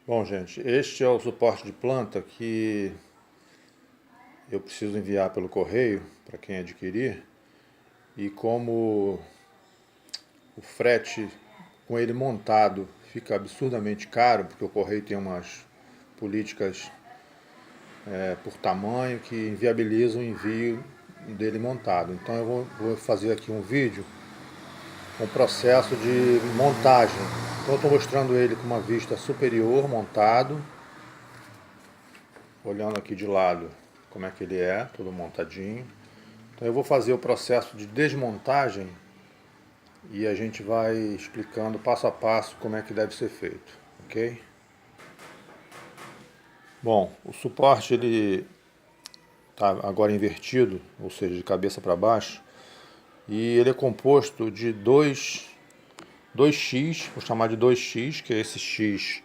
Bom, gente, este é o suporte de planta que eu preciso enviar pelo correio para quem adquirir. E como o frete com ele montado fica absurdamente caro, porque o correio tem umas políticas por tamanho que inviabilizam o envio dele montado. Então eu vou fazer aqui um vídeo com o processo de montagem. Então eu estou mostrando ele com uma vista superior montado, olhando aqui de lado como é que ele é, todo montadinho. Então eu vou fazer o processo de desmontagem e a gente vai explicando passo a passo como é que deve ser feito, ok? Bom, o suporte ele está agora invertido, ou seja, de cabeça para baixo, e ele é composto de dois X, vou chamar de 2X, que é esse X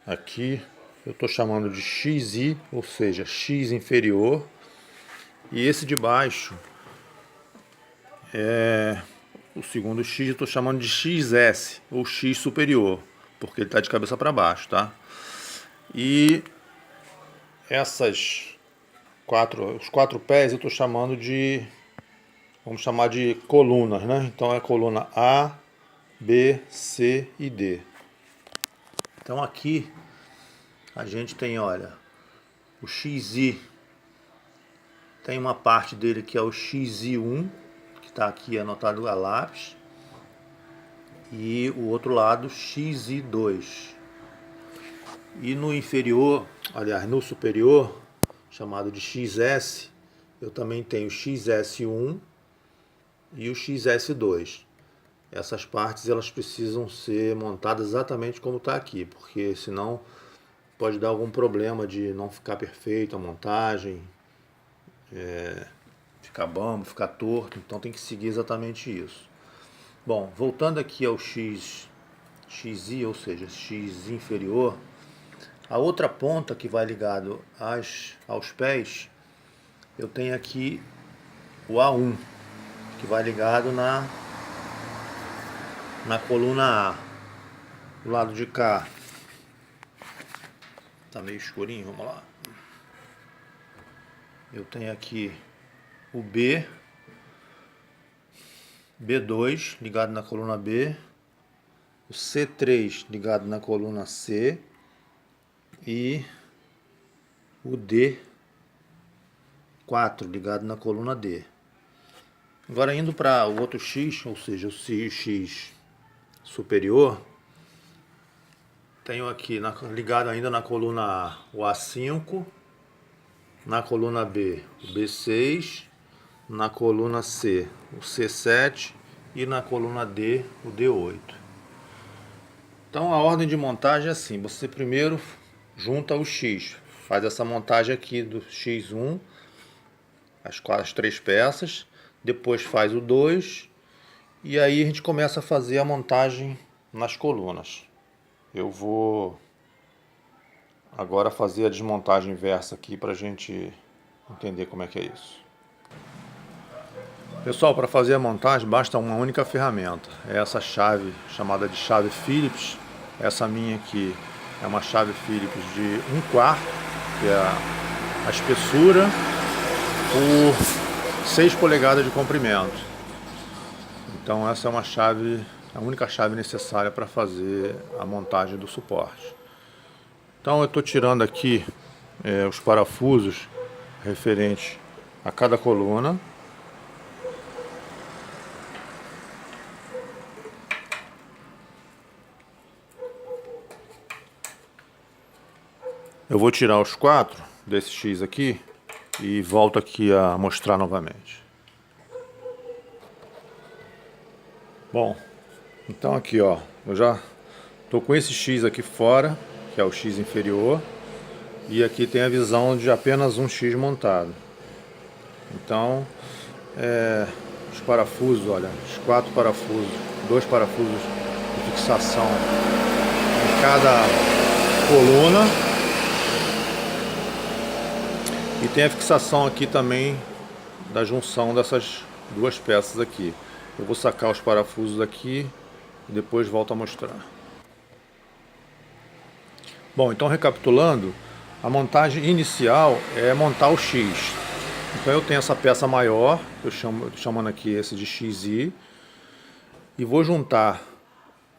aqui, eu estou chamando de XI, ou seja, X inferior, e esse de baixo é o segundo X, eu estou chamando de XS, ou X superior, porque ele está de cabeça para baixo, tá? E os quatro pés eu estou chamando de, vamos chamar de colunas, né? Então é coluna A, B, C e D. Então aqui a gente tem, olha, o XI, tem uma parte dele que é o XI1, que está aqui anotado a lápis, e o outro lado XI2. E no inferior, aliás, no superior, chamado de XS, eu também tenho o XS1 e o XS2. Essas partes elas precisam ser montadas exatamente como está aqui, porque senão pode dar algum problema de não ficar perfeito a montagem, ficar bambo, ficar torto, então tem que seguir exatamente isso. Bom, voltando aqui ao XI, ou seja, X inferior, a outra ponta que vai ligado aos pés, eu tenho aqui o A1, que vai ligado na coluna A. Do lado de cá, tá meio escurinho, vamos lá. Eu tenho aqui o B2 ligado na coluna B, o C3 ligado na coluna C e o D4 ligado na coluna D. Agora indo para o outro X, ou seja, o X superior, tenho aqui ligado ainda na coluna A o A5, na coluna B o B6, na coluna C o C7 e na coluna D o D8. Então a ordem de montagem é assim: você primeiro junta o X, faz essa montagem aqui do X1, as três peças, depois faz o 2 e aí a gente começa a fazer a montagem nas colunas. Eu vou agora fazer a desmontagem inversa aqui para a gente entender como é que é isso. Pessoal, para fazer a montagem basta uma única ferramenta, é essa chave chamada de chave Phillips. Essa minha aqui é uma chave Phillips de 1/4, que é a espessura por 6 polegadas de comprimento. Então essa é uma chave, a única chave necessária para fazer a montagem do suporte. Então eu estou tirando aqui os parafusos referentes a cada coluna. Eu vou tirar os 4 desse X aqui e volto aqui a mostrar novamente. Bom, então aqui ó, eu já estou com esse X aqui fora, que é o X inferior, e aqui tem a visão de apenas um X montado. Então, os parafusos, olha, os 4 parafusos, 2 parafusos de fixação em cada coluna. E tem a fixação aqui também da junção dessas duas peças aqui. Eu vou sacar os parafusos aqui e depois volto a mostrar. Bom, então recapitulando, a montagem inicial é montar o X. Então eu tenho essa peça maior, eu estou chamando aqui esse de XI, e vou juntar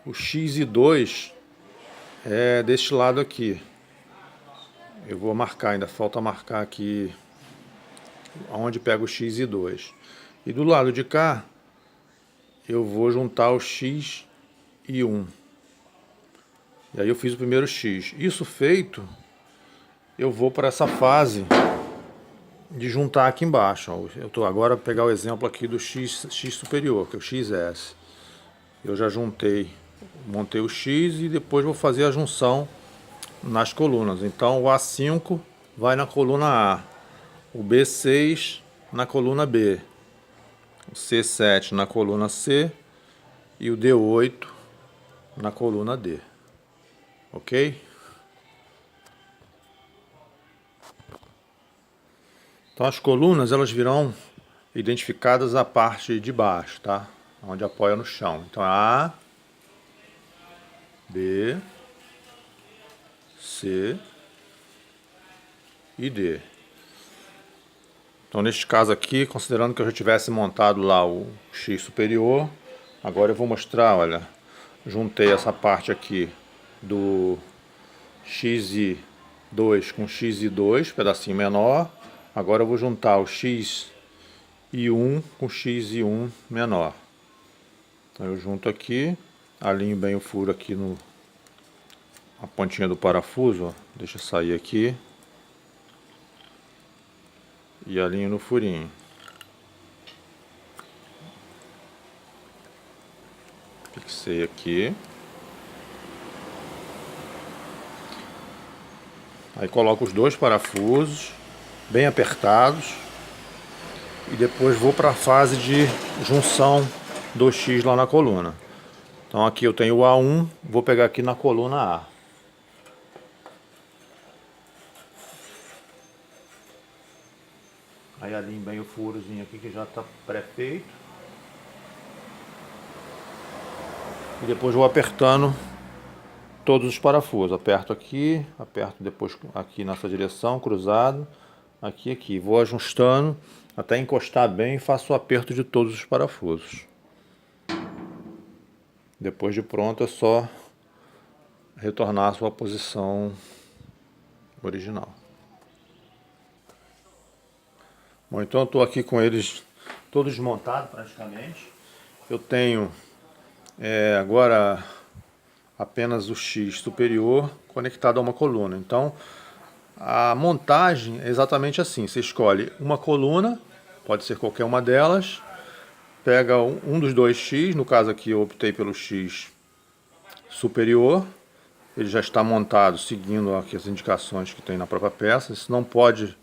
o XI2 deste lado aqui. Eu vou marcar, ainda falta marcar aqui onde pega o XI2. E do lado de cá, eu vou juntar o X e 1. E aí eu fiz o primeiro X. Isso feito, eu vou para essa fase de juntar aqui embaixo. Ó. Eu estou agora a pegar o exemplo aqui do X superior, que é o XS. Eu já juntei, montei o X e depois vou fazer a junção nas colunas. Então o A5 vai na coluna A, o B6 na coluna B, o C7 na coluna C e o D8 na coluna D. Ok? Então as colunas elas virão identificadas a parte de baixo, tá? Onde apoia no chão. Então A, B, C e D. Então neste caso aqui, considerando que eu já tivesse montado lá o X superior, agora eu vou mostrar, olha, juntei essa parte aqui do XI2 com XI2, pedacinho menor. Agora eu vou juntar o XI1 com XI1 menor. Então eu junto aqui, alinho bem o furo aqui a pontinha do parafuso, ó. Deixa eu sair aqui. E alinho no furinho. Fixei aqui. Aí coloco os dois parafusos bem apertados. E depois vou para a fase de junção do X lá na coluna. Então aqui eu tenho o A1, vou pegar aqui na coluna A. Aí alinho bem o furozinho aqui que já está pré-feito. E depois vou apertando todos os parafusos. Aperto aqui, aperto depois aqui nessa direção, cruzado. Aqui, aqui. Vou ajustando até encostar bem e faço o aperto de todos os parafusos. Depois de pronto é só retornar à sua posição original. Bom, então eu estou aqui com eles todos montados praticamente. Eu tenho agora apenas o X superior conectado a uma coluna. Então a montagem é exatamente assim. Você escolhe uma coluna, pode ser qualquer uma delas, pega um dos dois X, no caso aqui eu optei pelo X superior. Ele já está montado seguindo aqui as indicações que tem na própria peça. Isso não pode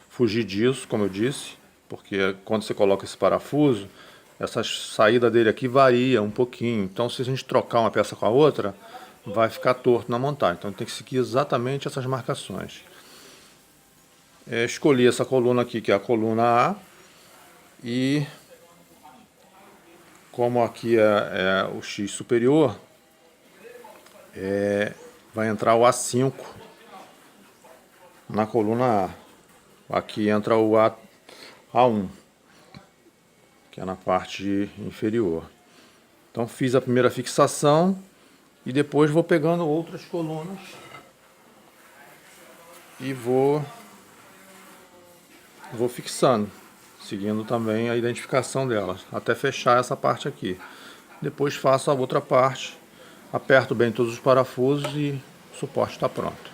fugir disso, como eu disse, porque quando você coloca esse parafuso, essa saída dele aqui varia um pouquinho. Então se a gente trocar uma peça com a outra, vai ficar torto na montagem. Então tem que seguir exatamente essas marcações. Escolhi essa coluna aqui, que é a coluna A, e como aqui é o X superior, vai entrar o A5 na coluna A. Aqui entra o A1, que é na parte inferior. Então fiz a primeira fixação e depois vou pegando outras colunas e vou fixando, seguindo também a identificação delas, até fechar essa parte aqui. Depois faço a outra parte, aperto bem todos os parafusos e o suporte está pronto.